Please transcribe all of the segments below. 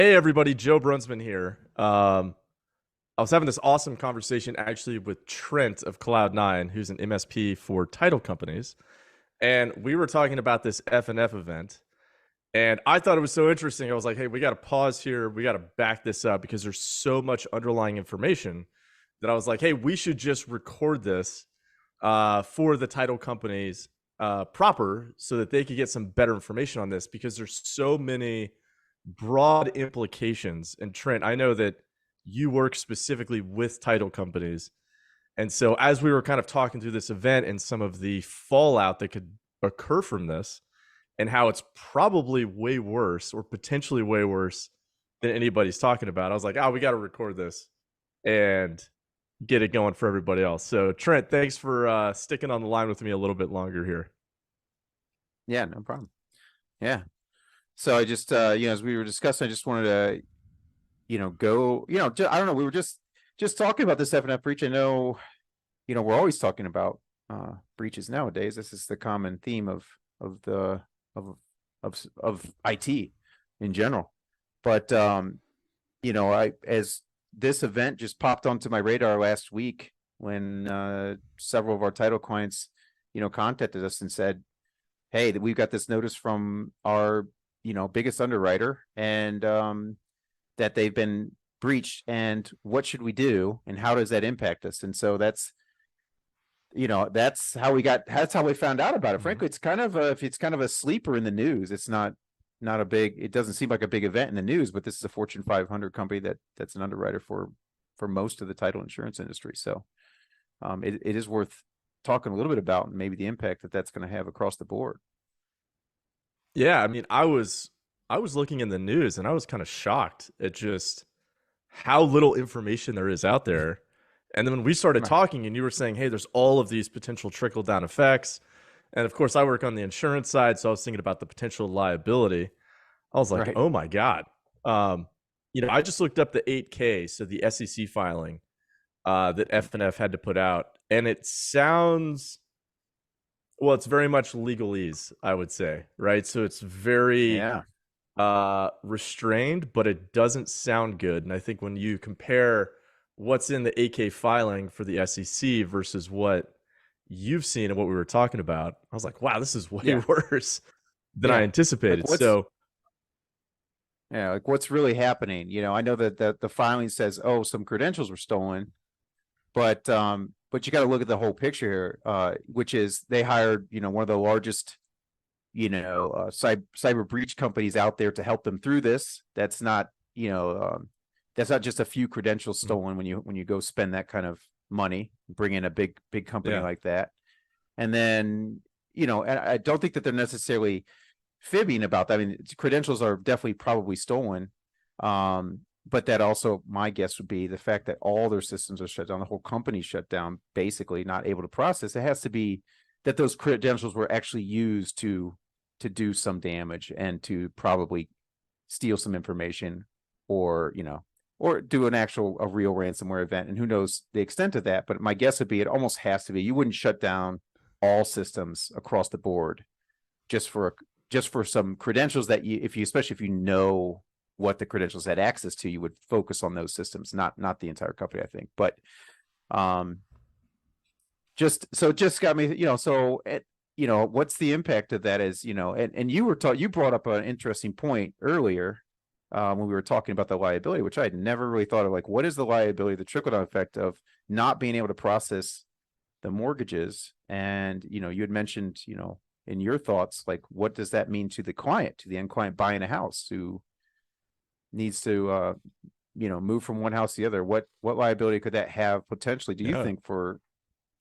Hey everybody, Joe Brunsman here. I was having this awesome conversation actually with Trent of Cloud9, who's an MSP for title companies, and we were talking about this FNF event. And I thought it was so interesting. I was like, "Hey, we got to pause here. We got to back this up because there's so much underlying information that I was like, hey, we should just record this for the title companies proper so that they could get some better information on this because there's so many broad implications. And Trent, I know that you work specifically with title companies. And so as we were kind of talking through this event and some of the fallout that could occur from this and how it's probably way worse or potentially way worse than anybody's talking about, I was like, we got to record this and get it going for everybody else. So Trent, thanks for sticking on the line with me a little bit longer here. Yeah, no problem. Yeah. So I just, as we were discussing, I just wanted to, go, I don't know. We were just talking about this FNF breach. I know, we're always talking about breaches nowadays. This is the common theme of the of IT in general. But as this event just popped onto my radar last week when several of our title clients, contacted us and said, hey, we've got this notice from our biggest underwriter and that they've been breached, and what should we do and how does that impact us? And so that's how we found out about it. Frankly, it's kind of a sleeper in the news. It's not a big, it doesn't seem like a big event in the news, but this is a Fortune 500 company that's an underwriter for most of the title insurance industry. So it is worth talking a little bit about maybe the impact that's going to have across the board. Yeah, I mean, I was looking in the news and I was kind of shocked at just how little information there is out there. And then when we started talking and you were saying, hey, there's all of these potential trickle down effects. And of course, I work on the insurance side, so I was thinking about the potential liability. I was like, oh my God. I just looked up the 8K, so the SEC filing that FNF had to put out. And it sounds, well, it's very much legalese, I would say, right? So it's very restrained, but it doesn't sound good. And I think when you compare what's in the 8K filing for the SEC versus what you've seen and what we were talking about, I was like, wow, this is way worse than I anticipated. Like what's really happening? I know that the filing says, oh, some credentials were stolen, but you got to look at the whole picture here, which is they hired, one of the largest, cyber breach companies out there to help them through this. That's not, that's not just a few credentials stolen when you go spend that kind of money, bring in a big company like that. And then, and I don't think that they're necessarily fibbing about that. I mean, credentials are definitely probably stolen. But that also, my guess would be the fact that all their systems are shut down, the whole company shut down, basically not able to process. It has to be that those credentials were actually used to do some damage and to probably steal some information or do a real ransomware event. And who knows the extent of that. But my guess would be it almost has to be. You wouldn't shut down all systems across the board just for some credentials that especially if you know what the credentials had access to, you would focus on those systems, not the entire company, I think. But just got me, what's the impact of that is, and you brought up an interesting point earlier when we were talking about the liability, which I had never really thought of, like, what is the liability, the trickle-down effect of not being able to process the mortgages? And, you had mentioned, in your thoughts, like, what does that mean to the client, to the end client buying a house who needs to move from one house to the other? What liability could that have potentially, do you think, for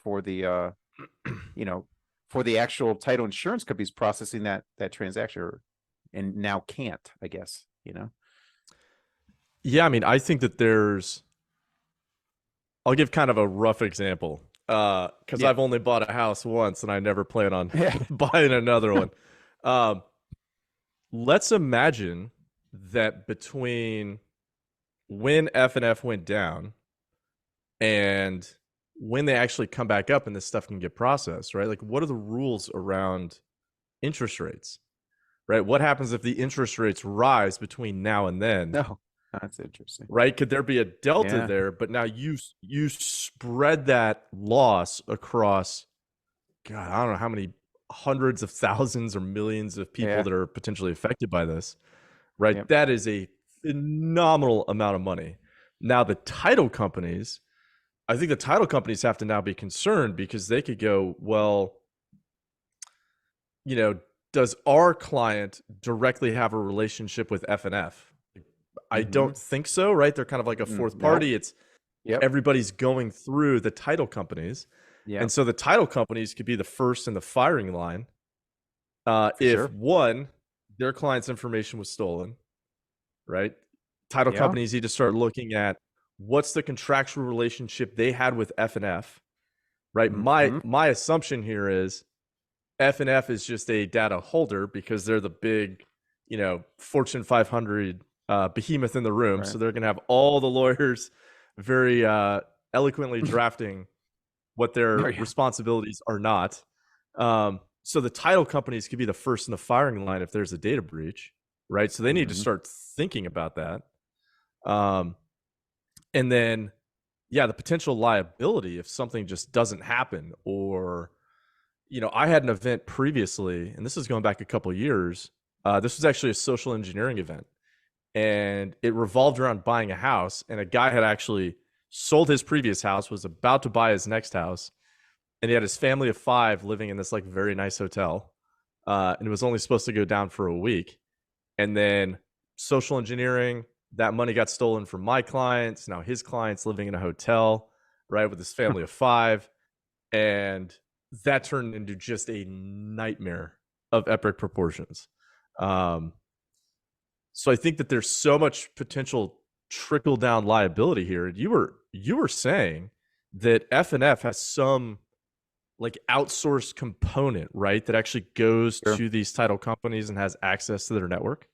the for the actual title insurance companies processing that transaction, and now can't, I guess? Yeah, I mean, I think that I'll give kind of a rough example because I've only bought a house once and I never plan on buying another one. Let's imagine that between when FNF went down and when they actually come back up and this stuff can get processed, right? Like, what are the rules around interest rates, right? What happens if the interest rates rise between now and then? No, that's interesting. Right? Could there be a delta Yeah. there? But now you spread that loss across, God, I don't know how many hundreds of thousands or millions of people Yeah. that are potentially affected by this, right? Yep. That is a phenomenal amount of money. Now, the title companies, I think the title companies have to now be concerned because they could go, well, does our client directly have a relationship with FNF? I don't think so, right? They're kind of like a fourth Nope. party. It's Yep. everybody's going through the title companies. Yeah. And so the title companies could be the first in the firing line if Sure. one, their client's information was stolen, right? Title Yeah. companies need to start looking at what's the contractual relationship they had with FNF, right? My assumption here is FNF is just a data holder because they're the big, Fortune 500 behemoth in the room. Right. So they're going to have all the lawyers very eloquently drafting what their responsibilities are not. So the title companies could be the first in the firing line if there's a data breach, right? So they need to start thinking about that. And then, the potential liability if something just doesn't happen, or, I had an event previously, and this is going back a couple of years. This was actually a social engineering event, and it revolved around buying a house. And a guy had actually sold his previous house, was about to buy his next house, and he had his family of 5 living in this like very nice hotel, and it was only supposed to go down for a week. And then social engineering, that money got stolen from my clients. Now his client's living in a hotel, right, with his family of 5, and that turned into just a nightmare of epic proportions. So I think that there's so much potential trickle down liability here. You were saying that FNF has some like outsourced component, right, that actually goes to these title companies and has access to their network.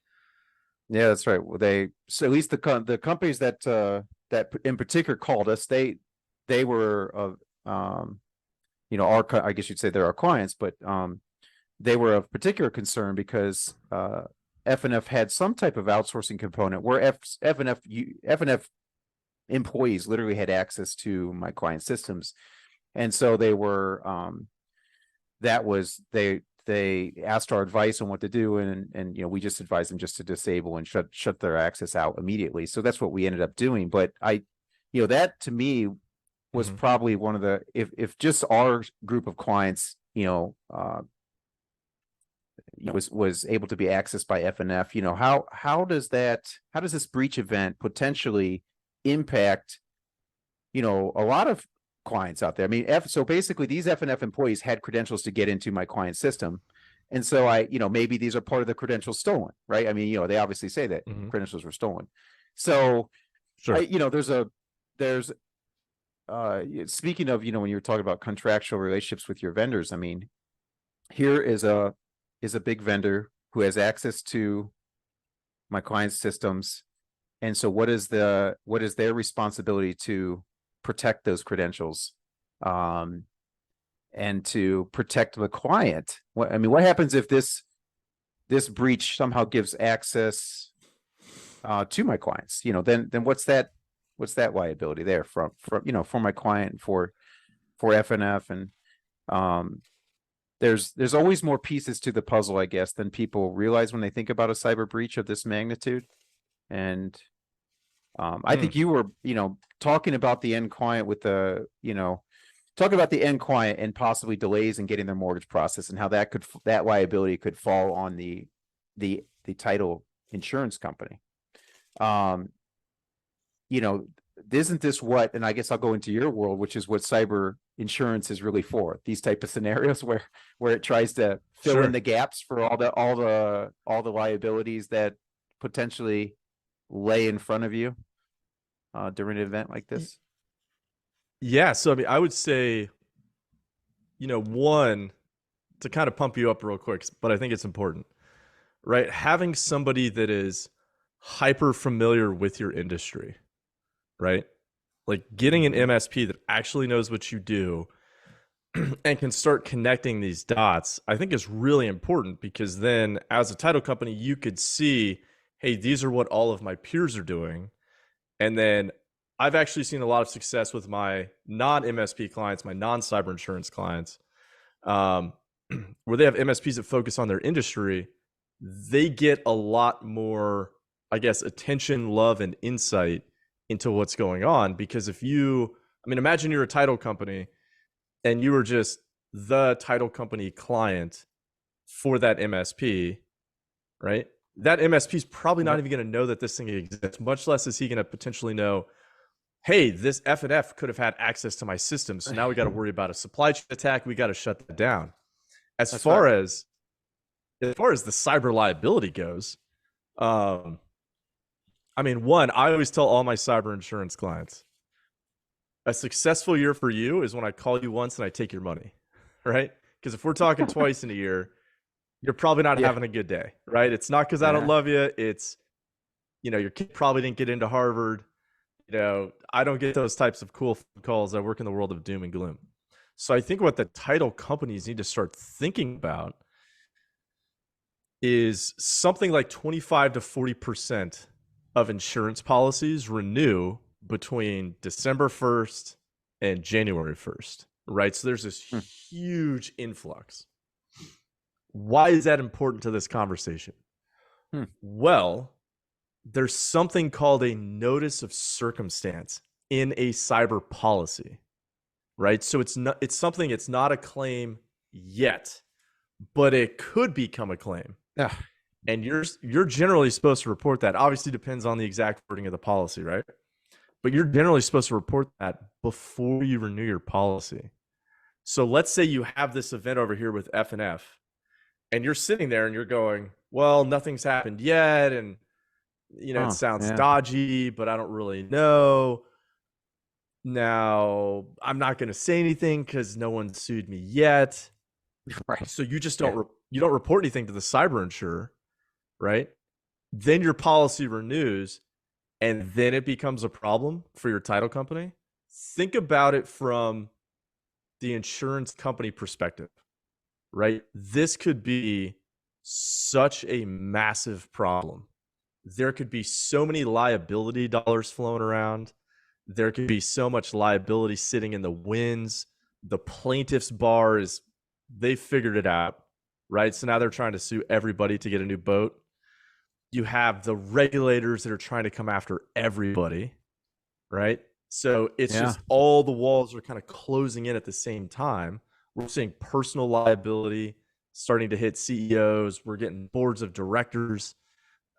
Yeah, that's right. Well, so at least the companies that that in particular called us, they were I guess you'd say they're our clients, but they were of particular concern because FNF had some type of outsourcing component where FNF employees literally had access to my client systems, and so they were they asked our advice on what to do, and we just advised them just to disable and shut their access out immediately. So that's what we ended up doing. But that to me was probably one of the, if just our group of clients was able to be accessed by FNF, how does this breach event potentially impact a lot of clients out there? I mean, so basically these FNF employees had credentials to get into my client system, and so maybe these are part of the credentials stolen, right? I mean, they obviously say that credentials were stolen. So sure. There's speaking of, when you were talking about contractual relationships with your vendors, I mean, here is a big vendor who has access to my client's systems, and so what is their responsibility to protect those credentials, and to protect the client? What happens if this breach somehow gives access to my clients? Then what's that liability there for my client, for FNF? And there's always more pieces to the puzzle, I guess, than people realize when they think about a cyber breach of this magnitude. And I think you were, talking about the end client with talking about the end client and possibly delays in getting their mortgage process, and how that liability could fall on the title insurance company. Isn't this what, and I guess I'll go into your world, which is what cyber insurance is really for, these type of scenarios where it tries to fill in the gaps for all the liabilities that potentially lay in front of you during an event like this? Yeah. So, I would say, one, to kind of pump you up real quick, but I think it's important, right? Having somebody that is hyper familiar with your industry, right? Like getting an MSP that actually knows what you do and can start connecting these dots, I think is really important, because then as a title company, you could see, hey, these are what all of my peers are doing. And then I've actually seen a lot of success with my non-MSP clients, my non-cyber insurance clients, where they have MSPs that focus on their industry. They get a lot more, I guess, attention, love, and insight into what's going on. Because imagine you're a title company and you were just the title company client for that MSP, right? That MSP is probably not even going to know that this thing exists, much less is he going to potentially know, hey, this FNF could have had access to my system. So now we got to worry about a supply chain attack. We got to shut that down. As far as the cyber liability goes, I always tell all my cyber insurance clients, a successful year for you is when I call you once and I take your money, right? Because if we're talking twice in a year, you're probably not having a good day, right? It's not because I don't love you. It's, your kid probably didn't get into Harvard. I don't get those types of cool phone calls. I work in the world of doom and gloom. So I think what the title companies need to start thinking about is something like 25 to 40% of insurance policies renew between December 1st and January 1st, right? So there's this huge influx. Why is that important to this conversation? Well, there's something called a notice of circumstance in a cyber policy, right? So it's not a claim yet, but it could become a claim. Yeah. And you're generally supposed to report that. Obviously depends on the exact wording of the policy, right? But you're generally supposed to report that before you renew your policy. So let's say you have this event over here with FNF, and you're sitting there and you're going, well, nothing's happened yet, and it sounds dodgy, but I don't really know. Now, I'm not going to say anything because no one sued me yet. Right. So you just don't you don't report anything to the cyber insurer, right? Then your policy renews, and then it becomes a problem for your title company. Think about it from the insurance company perspective, right? This could be such a massive problem. There could be so many liability dollars flowing around. There could be so much liability sitting in the winds. The plaintiff's bar they figured it out, right? So now they're trying to sue everybody to get a new boat. You have the regulators that are trying to come after everybody, right? So it's just all the walls are kind of closing in at the same time. We're seeing personal liability starting to hit CEOs. We're getting boards of directors,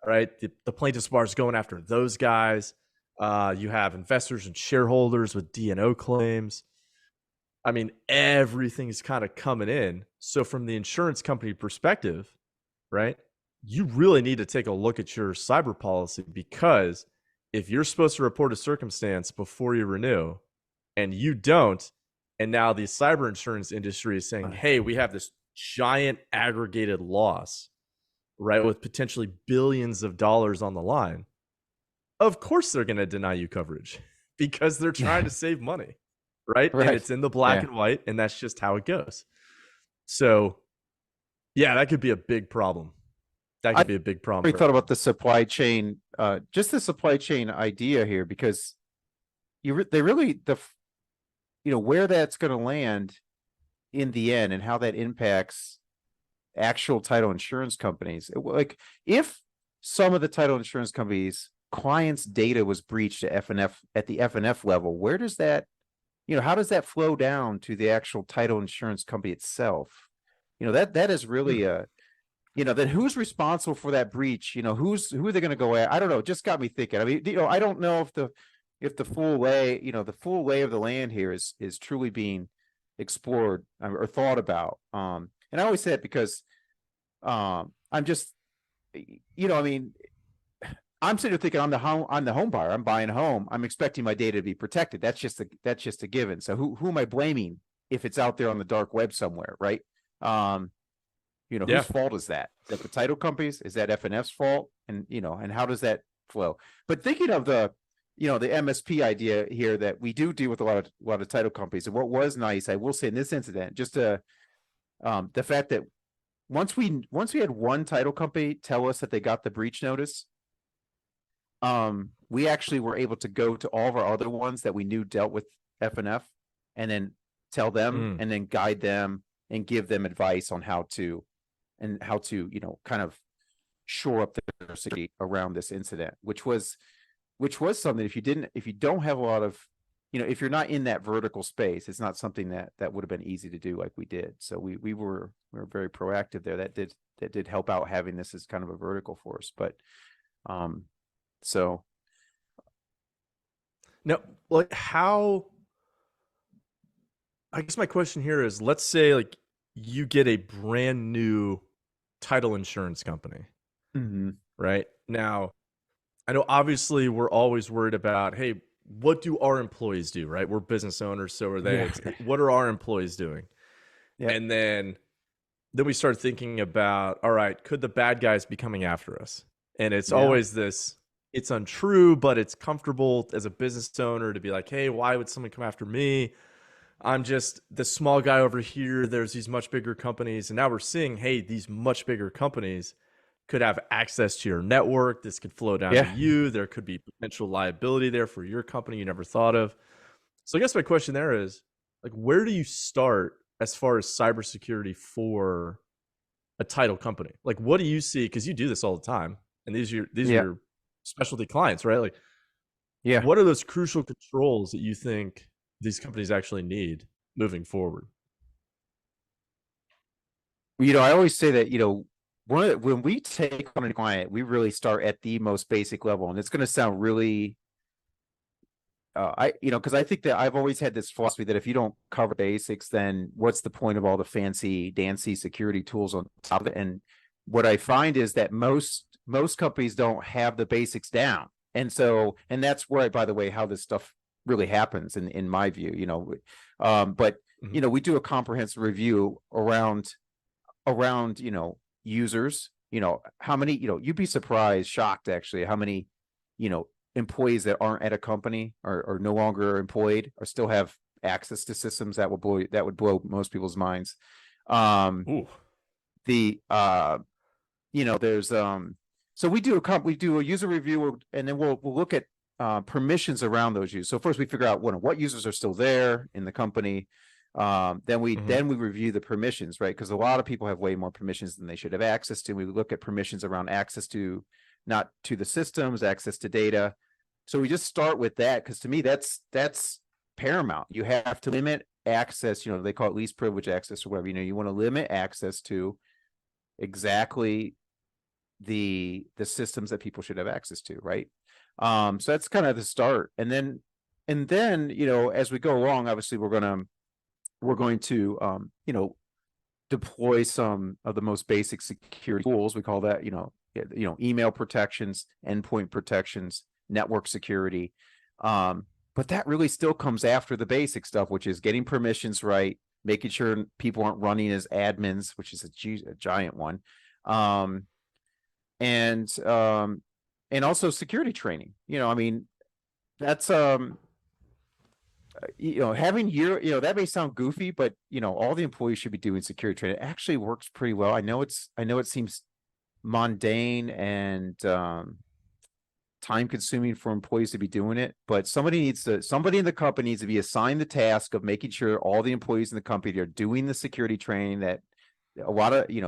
right? The plaintiff's bar is going after those guys. You have investors and shareholders with D&O claims. Everything's kind of coming in. So from the insurance company perspective, right, you really need to take a look at your cyber policy, because if you're supposed to report a circumstance before you renew and you don't, and now the cyber insurance industry is saying, hey, we have this giant aggregated loss, right, with potentially billions of dollars on the line, of course they're going to deny you coverage because they're trying to save money, right? And it's in the black and white, and that's just how it goes. So, that could be a big problem. That could be a big problem. We thought about the supply chain, just the supply chain idea here, because where that's going to land in the end and how that impacts actual title insurance companies. Like, if some of the title insurance companies' clients' data was breached at the FNF level, where does that, how does that flow down to the actual title insurance company itself? That is really then who's responsible for that breach? Who are they going to go at? I don't know. It just got me thinking. I don't know if the full lay, the full lay of the land here is truly being explored or thought about. And I always say it because I'm just, I'm sitting there thinking I'm the home buyer. I'm buying a home. I'm expecting my data to be protected. That's just a given. So who am I blaming if it's out there on the dark web somewhere, right? Whose fault is that? Is that the title companies? Is that FNF's fault? And and how does that flow? But thinking of the the MSP idea here, that we do deal with a lot of title companies. And what was nice, I will say in this incident, just the fact that once we had one title company tell us that they got the breach notice, we actually were able to go to all of our other ones that we knew dealt with FNF, and then tell them and then guide them and give them advice on how to kind of shore up their security around this incident, which was something, if you don't have a lot of, if you're not in that vertical space, it's not something that would have been easy to do like we did. So we were very proactive there. That did help out, having this as kind of a vertical for us. But so now, like, how, I guess my question here is, let's say like you get a brand new title insurance company, right? Now, I know obviously we're always worried about, hey, what do our employees do, right? We're business owners, so are they. Yeah. What are our employees doing? Yep. And then we start thinking about, all right, could the bad guys be coming after us? And it's always this, it's untrue, but it's comfortable as a business owner to be like, hey, why would someone come after me? I'm just the small guy over here. There's these much bigger companies. And now we're seeing, hey, these much bigger companies could have access to your network. This could flow down to you. There could be potential liability there for your company you never thought of. So I guess my question there is, like, where do you start as far as cybersecurity for a title company? Like, what do you see? Because you do this all the time, and these are your specialty clients, right? Like, what are those crucial controls that you think these companies actually need moving forward? I always say that, when we take on a client, we really start at the most basic level. And it's going to sound really, because I think that I've always had this philosophy that if you don't cover basics, then what's the point of all the fancy dancy security tools on top of it? And what I find is that most companies don't have the basics down. And that's where, by the way, how this stuff really happens in my view, but we do a comprehensive review around users, how many, you'd be surprised, shocked actually, how many, employees that aren't at a company or no longer employed or still have access to systems that would blow most people's minds. There's so we do a user review, and then we'll look at permissions around those users. So first we figure out what users are still there in the company. Then we review the permissions, right? Because a lot of people have way more permissions than they should have access to. We look at permissions around access to, not to the systems, access to data. So we just start with that, because to me that's paramount. You have to limit access. They call it least privilege access or whatever. You want to limit access to exactly the systems that people should have access to, right? So that's kind of the start, and then as we go along, obviously we're going to deploy some of the most basic security tools. We call that email protections, endpoint protections, network security, but that really still comes after the basic stuff, which is getting permissions right, making sure people aren't running as admins, which is a giant one, and also security training. That's having that may sound goofy, but all the employees should be doing security training. It actually works pretty well. I know it seems mundane and time consuming for employees to be doing it, but somebody in the company needs to be assigned the task of making sure all the employees in the company are doing the security training. That a lot of you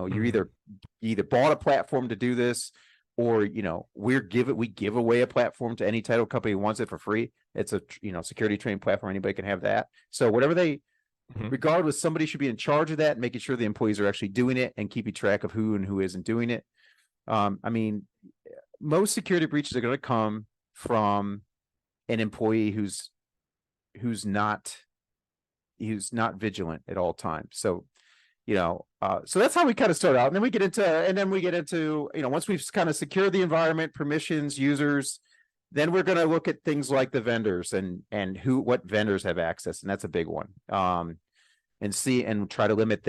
either bought a platform to do this, or we give away a platform to any title company who wants it for free. It's a security training platform. Anybody can have that. So whatever regardless, somebody should be in charge of that, and making sure the employees are actually doing it and keeping track of who and who isn't doing it. Most security breaches are going to come from an employee who's not vigilant at all times. So so that's how we kind of start out, and then we get into once we've kind of secured the environment, permissions, users, then we're going to look at things like the vendors and what vendors have access, and that's a big one. And try to limit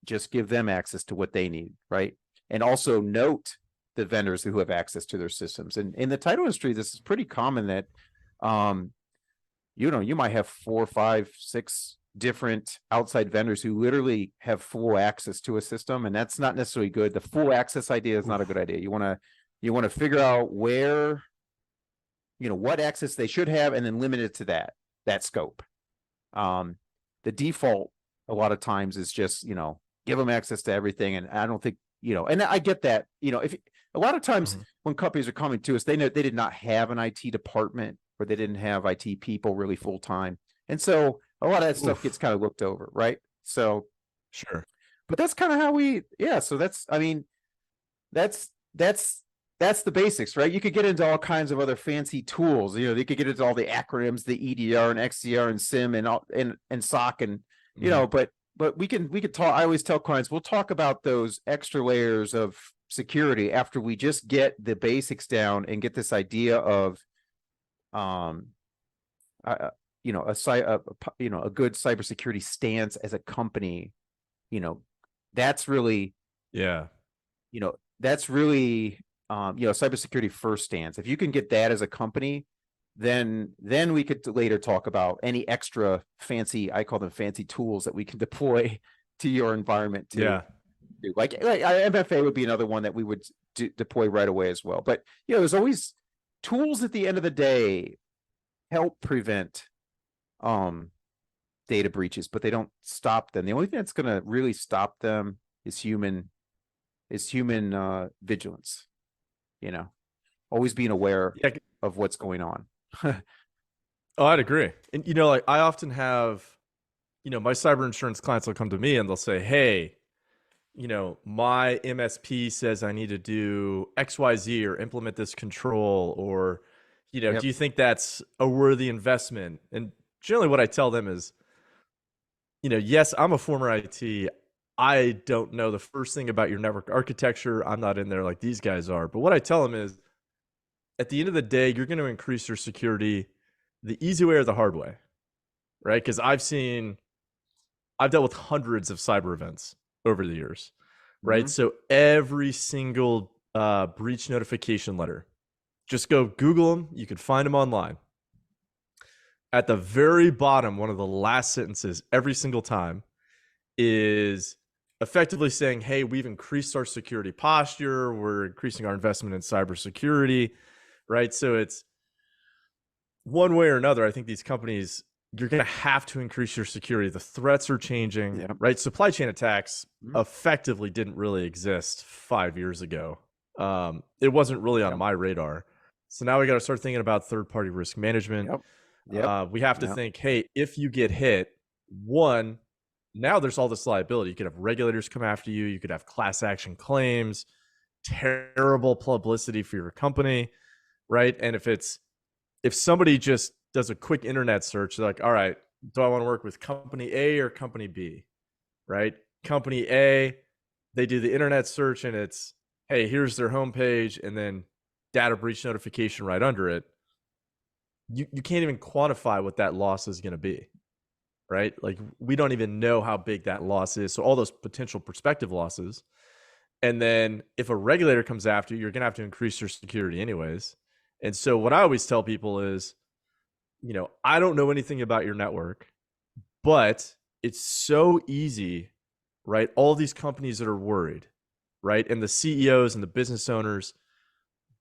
just give them access to what they need, right? And also note the vendors who have access to their systems. And in the title industry, this is pretty common that, you might have 4, 5, 6 different outside vendors who literally have full access to a system, and that's not necessarily good. The full access idea is not a good idea. You want to figure out where, what access they should have, and then limit it to that scope. The default a lot of times is just, give them access to everything. And I don't think, and I get that, if a lot of times when companies are coming to us, they know they did not have an IT department, or they didn't have IT people really full time. And so a lot of that stuff gets kind of looked over. Right. So, sure. But that's kind of how so that's the basics, right? You could get into all kinds of other fancy tools. They could get into all the acronyms, the EDR and XDR and SIM and SOC and, but we could talk. I always tell clients, we'll talk about those extra layers of security after we just get the basics down and get this idea of, a good cybersecurity stance as a company. That's really, cybersecurity first stance. If you can get that as a company, then we could later talk about any extra fancy, I call them fancy tools that we can deploy to your environment too. Yeah. Like MFA would be another one that we would deploy right away as well. But there's always tools at the end of the day help prevent data breaches, but they don't stop them. The only thing that's going to really stop them is human vigilance. Always being aware of what's going on. Oh, I'd agree. And like I often have, my cyber insurance clients will come to me and they'll say, hey, my MSP says I need to do XYZ or implement this control, or, do you think that's a worthy investment? And generally what I tell them is, yes, I'm a former IT. I don't know the first thing about your network architecture. I'm not in there like these guys are. But what I tell them is, at the end of the day, you're going to increase your security the easy way or the hard way, right? Because I've dealt with hundreds of cyber events over the years, right? So every single breach notification letter, just go Google them. You can find them online. At the very bottom, one of the last sentences every single time is effectively saying, hey, we've increased our security posture. We're increasing our investment in cybersecurity, right? So it's one way or another. I think these companies, you're going to have to increase your security. The threats are changing, right? Supply chain attacks effectively didn't really exist 5 years ago. It wasn't really on my radar. So now we got to start thinking about third-party risk management. We have to think, hey, if you get hit, now there's all this liability. You could have regulators come after you. You could have class action claims, terrible publicity for your company, right? And if somebody just does a quick internet search, they're like, all right, do I want to work with company A or company B, right? Company A, they do the internet search and it's, hey, here's their homepage, and then data breach notification right under it. You can't even quantify what that loss is going to be, right? Like we don't even know how big that loss is. So all those potential prospective losses. And then if a regulator comes after you, you're going to have to increase your security anyways. And so what I always tell people is, I don't know anything about your network, but it's so easy, right? All these companies that are worried, right? And the CEOs and the business owners,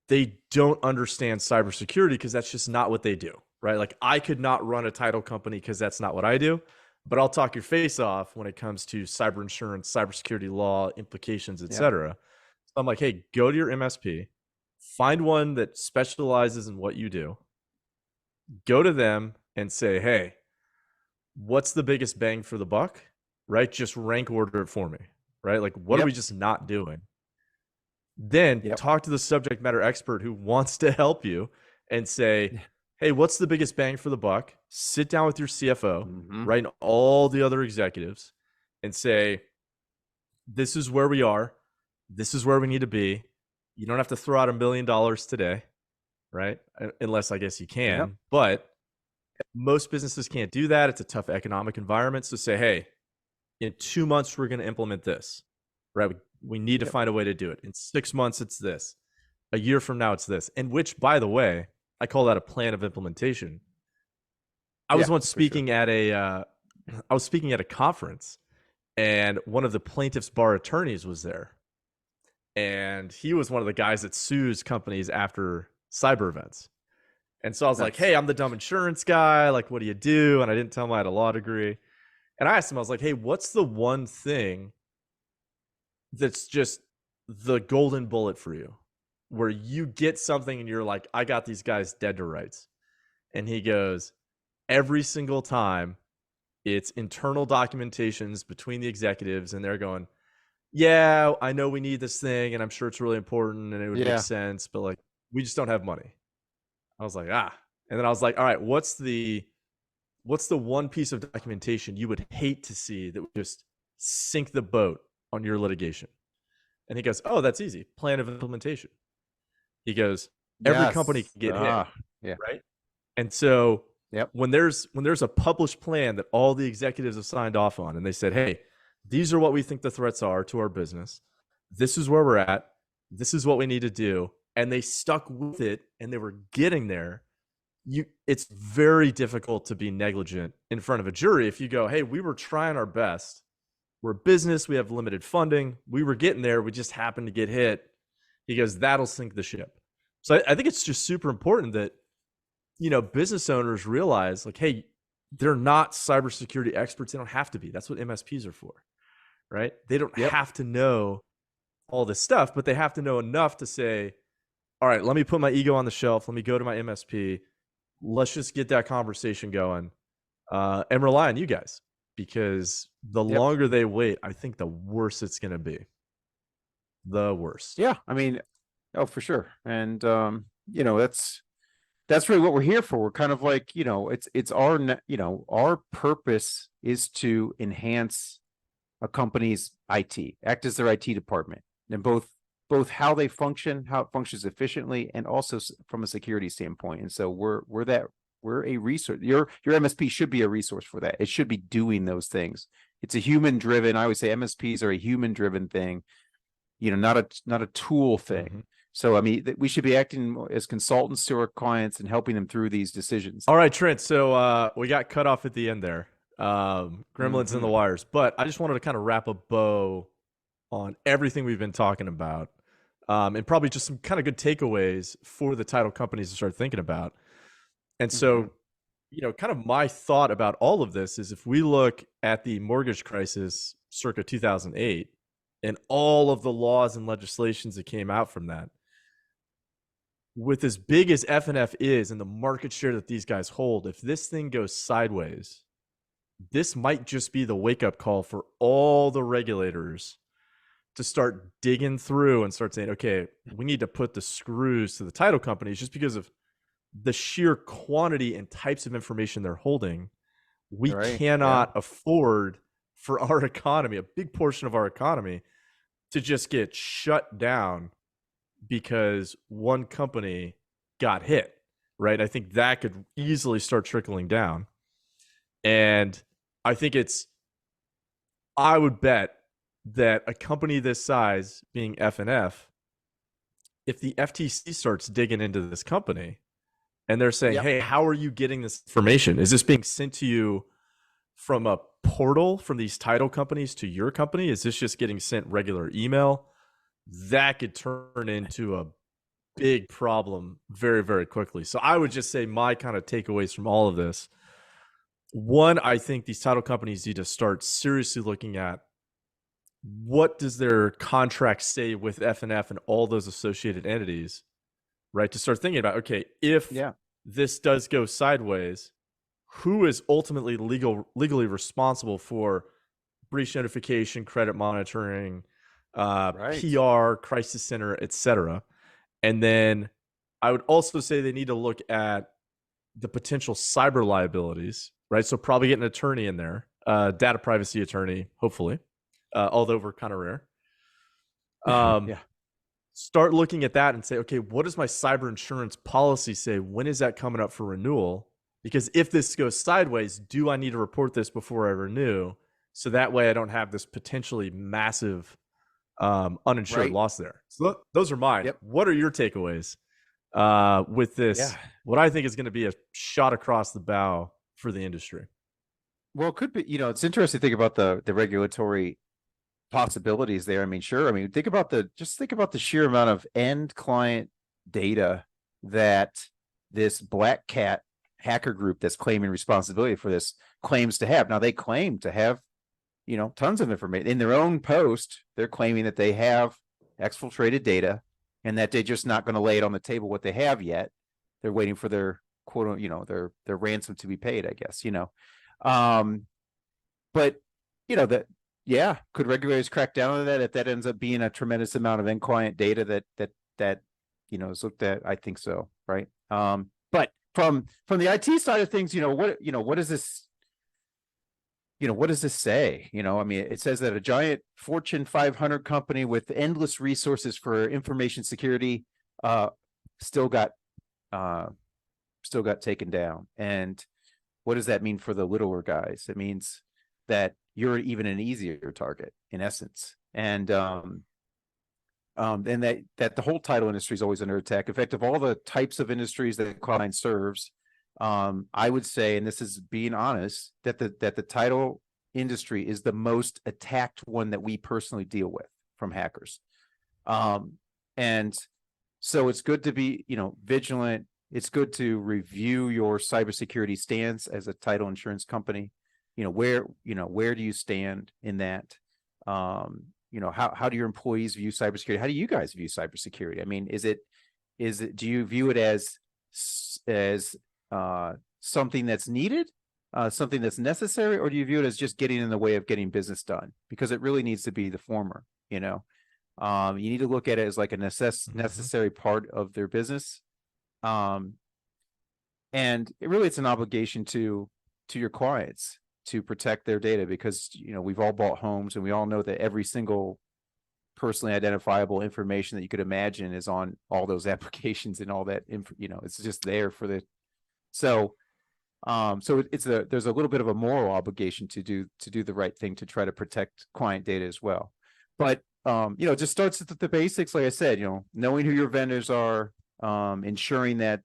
they don't understand cybersecurity because that's just not what they do, right? Like I could not run a title company because that's not what I do, but I'll talk your face off when it comes to cyber insurance, cybersecurity law, implications, etc. So I'm like, hey, go to your MSP, find one that specializes in what you do, go to them and say, hey, what's the biggest bang for the buck, right? Just rank order it for me, right? Like what are we just not doing? Then talk to the subject matter expert who wants to help you and say, hey, what's the biggest bang for the buck? Sit down with your CFO, right, and all the other executives and say, this is where we are. This is where we need to be. You don't have to throw out $1 million today, right? Unless I guess you can. But most businesses can't do that. It's a tough economic environment. So say, hey, in 2 months, we're going to implement this, right? We need to find a way to do it. In 6 months, it's this. A year from now, it's this. And which, by the way, I call that a plan of implementation. I was once speaking at I was speaking at a conference, and one of the plaintiff's bar attorneys was there. And he was one of the guys that sues companies after cyber events. And so I was like, hey, I'm the dumb insurance guy. Like, what do you do? And I didn't tell him I had a law degree. And I asked him, I was like, hey, what's the one thing that's just the golden bullet for you, where you get something and you're like, I got these guys dead to rights? And he goes, every single time it's internal documentations between the executives, and they're going, yeah, I know we need this thing, and I'm sure it's really important, and it would make sense, but like, we just don't have money. I was like, and then I was like, all right, what's the one piece of documentation you would hate to see that would just sink the boat on your litigation? And he goes, oh, that's easy. Plan of implementation. He goes, every company can get hit, right? And so when there's a published plan that all the executives have signed off on, and they said, hey, these are what we think the threats are to our business. This is where we're at. This is what we need to do. And they stuck with it, and they were getting there. It's very difficult to be negligent in front of a jury if you go, hey, we were trying our best. We're a business. We have limited funding. We were getting there. We just happened to get hit. He goes, that'll sink the ship. So I think it's just super important that, business owners realize, like, hey, they're not cybersecurity experts. They don't have to be. That's what MSPs are for, right? They don't have to know all this stuff, but they have to know enough to say, all right, let me put my ego on the shelf. Let me go to my MSP. Let's just get that conversation going, and rely on you guys, because the longer they wait, I think the worse it's going to be. The worst. Yeah. I mean, for sure. And, that's really what we're here for. We're kind of like, it's our, our purpose is to enhance a company's IT, act as their IT department, and both how they function, how it functions efficiently, and also from a security standpoint. And so we're a resource. Your MSP should be a resource for that. It should be doing those things. It's a human driven. I always say MSPs are a human driven thing, not a tool thing. Mm-hmm. So, I mean, we should be acting as consultants to our clients and helping them through these decisions. All right, Trent. So we got cut off at the end there. Gremlins in the wires. But I just wanted to kind of wrap a bow on everything we've been talking about, and probably just some kind of good takeaways for the title companies to start thinking about. And so, kind of my thought about all of this is, if we look at the mortgage crisis circa 2008 and all of the laws and legislations that came out from that, with as big as FNF is and the market share that these guys hold, if this thing goes sideways, this might just be the wake-up call for all the regulators to start digging through and start saying, okay, we need to put the screws to the title companies, just because of the sheer quantity and types of information they're holding. We cannot afford for our economy, a big portion of our economy, to just get shut down because one company got hit, right? I think that could easily start trickling down. And I think I would bet that a company this size, being FNF, if the FTC starts digging into this company and they're saying, hey, how are you getting this information? Is this being sent to you from a portal from these title companies to your company? Is this just getting sent regular email? That could turn into a big problem very, very quickly. So I would just say my kind of takeaways from all of this: one, I think these title companies need to start seriously looking at what does their contract say with FNF and all those associated entities, right? To start thinking about, okay, if this does go sideways, who is ultimately legally responsible for breach notification, credit monitoring, PR, crisis center, etc. And then I would also say they need to look at the potential cyber liabilities, right? So probably get an attorney in there, data privacy attorney, hopefully, although we're kind of rare. Start looking at that and say, okay, what does my cyber insurance policy say? When is that coming up for renewal? Because if this goes sideways, do I need to report this before I renew? So that way I don't have this potentially massive uninsured Right. loss there. So those are mine. Yep. What are your takeaways with Yeah. this? What I think is going to be a shot across the bow for the industry. Well, it could be, it's interesting to think about the regulatory possibilities there. I mean, sure. I mean, think about the sheer amount of end client data that this Black Cat hacker group that's claiming responsibility for this claims to have. Now they claim to have, tons of information in their own post. They're claiming that they have exfiltrated data and that they're just not going to lay it on the table what they have yet. They're waiting for their quote, their ransom to be paid, I guess, but that, yeah, could regulators crack down on that if that ends up being a tremendous amount of end client data that is looked at? I think so, right? But from the IT side of things, what does this, what does this say? I mean, it says that a giant Fortune 500 company with endless resources for information security still got taken down. And what does that mean for the littler guys? It means that you're even an easier target in essence. And that the whole title industry is always under attack. In fact, of all the types of industries that Cloud9 serves, I would say, and this is being honest, that the title industry is the most attacked one that we personally deal with from hackers. And so it's good to be, vigilant. It's good to review your cybersecurity stance as a title insurance company. Where do you stand in that? How do your employees view cybersecurity? How do you guys view cybersecurity? I mean, do you view it as something that's needed, something that's necessary, or do you view it as just getting in the way of getting business done? Because it really needs to be the former. You need to look at it as like a necessary part of their business. And it's an obligation to your clients to protect their data, because we've all bought homes and we all know that every single personally identifiable information that you could imagine is on all those applications and all that it's just there for the so there's a little bit of a moral obligation to do the right thing to try to protect client data as well. But it just starts at the basics, like I said, knowing who your vendors are, ensuring that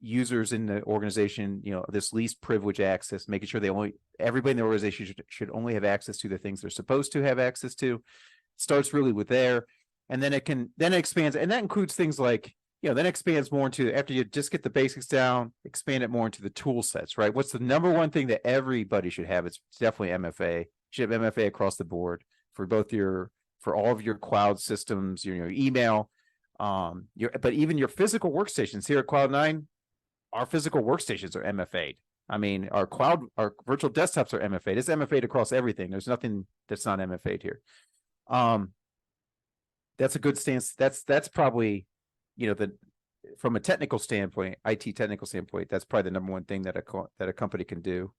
users in the organization, this least privilege access, making sure everybody in the organization should only have access to the things they're supposed to have access to. Starts really with there, and then it expands, and that includes things like, then expands more into, after you just get the basics down, expand it more into the tool sets, right? What's the number one thing that everybody should have? It's definitely MFA. You should have MFA across the board for all of your cloud systems, your email, but even your physical workstations here at Cloud9. Our physical workstations are MFA'd. I mean, our virtual desktops are MFA'd. It's MFA'd across everything. There's nothing that's not MFA'd here. That's a good stance. That's probably, from a technical standpoint, IT technical standpoint, that's probably the number one thing that a company can do,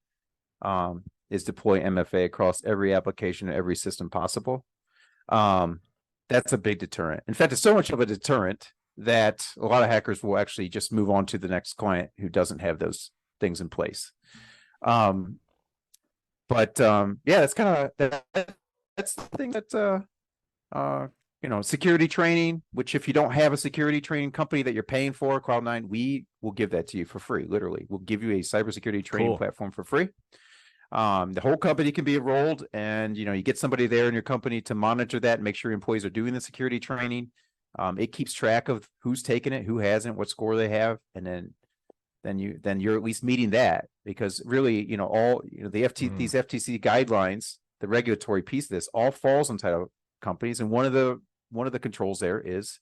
is deploy MFA across every application and every system possible. That's a big deterrent. In fact, it's so much of a deterrent that a lot of hackers will actually just move on to the next client who doesn't have those things in place. Yeah, that's kind of that's the thing that security training, which if you don't have a security training company that you're paying for, Cloud9, we will give that to you for free. Literally, we'll give you a cybersecurity training platform for free. The whole company can be enrolled, and you get somebody there in your company to monitor that and make sure your employees are doing the security training. It keeps track of who's taken it, who hasn't, what score they have, and then you're at least meeting that, because really, these FTC guidelines, the regulatory piece of this, all falls on title companies, and one of the controls there is,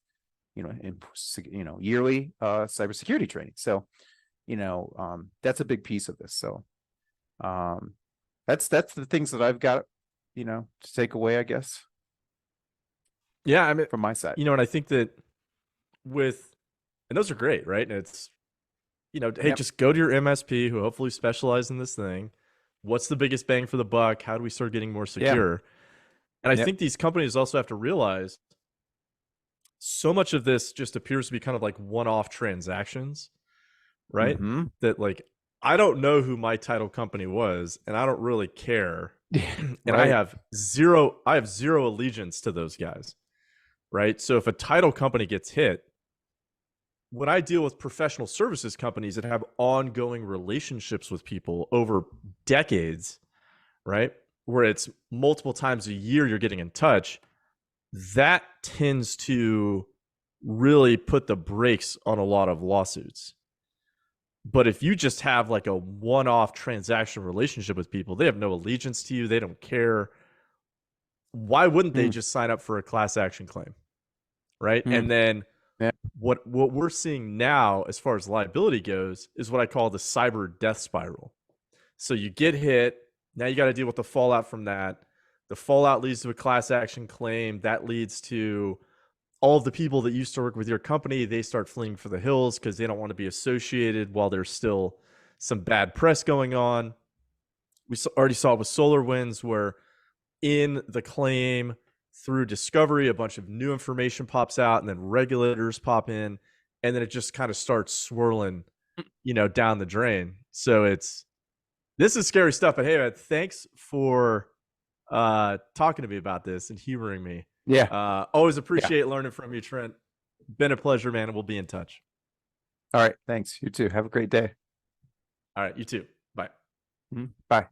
yearly cybersecurity training. So, that's a big piece of this. So, that's the things that I've got, to take away, I guess. Yeah, I mean, from my side, and I think that and those are great, right? And it's, hey, just go to your MSP who hopefully specialize in this thing. What's the biggest bang for the buck? How do we start getting more secure? And I think these companies also have to realize so much of this just appears to be kind of like one-off transactions, right? Mm-hmm. That like, I don't know who my title company was, and I don't really care. And I have zero allegiance to those guys. right? So if a title company gets hit, when I deal with professional services companies that have ongoing relationships with people over decades, right? Where it's multiple times a year you're getting in touch, that tends to really put the brakes on a lot of lawsuits. But if you just have like a one-off transaction relationship with people, they have no allegiance to you, they don't care. Why wouldn't they just sign up for a class action claim? Right? And then what we're seeing now as far as liability goes is what I call the cyber death spiral. So you get hit, now you got to deal with the fallout from that. The fallout leads to a class action claim. That leads to all of the people that used to work with your company, they start fleeing for the hills because they don't want to be associated while there's still some bad press going on. We already saw it with SolarWinds, where in the claim through discovery, a bunch of new information pops out, and then regulators pop in, and then it just kind of starts swirling, down the drain. So this is scary stuff. But hey, man, thanks for talking to me about this and humoring me. Yeah. Always appreciate learning from you, Trent. Been a pleasure, man. And we'll be in touch. All right. Thanks. You too. Have a great day. All right. You too. Bye. Bye.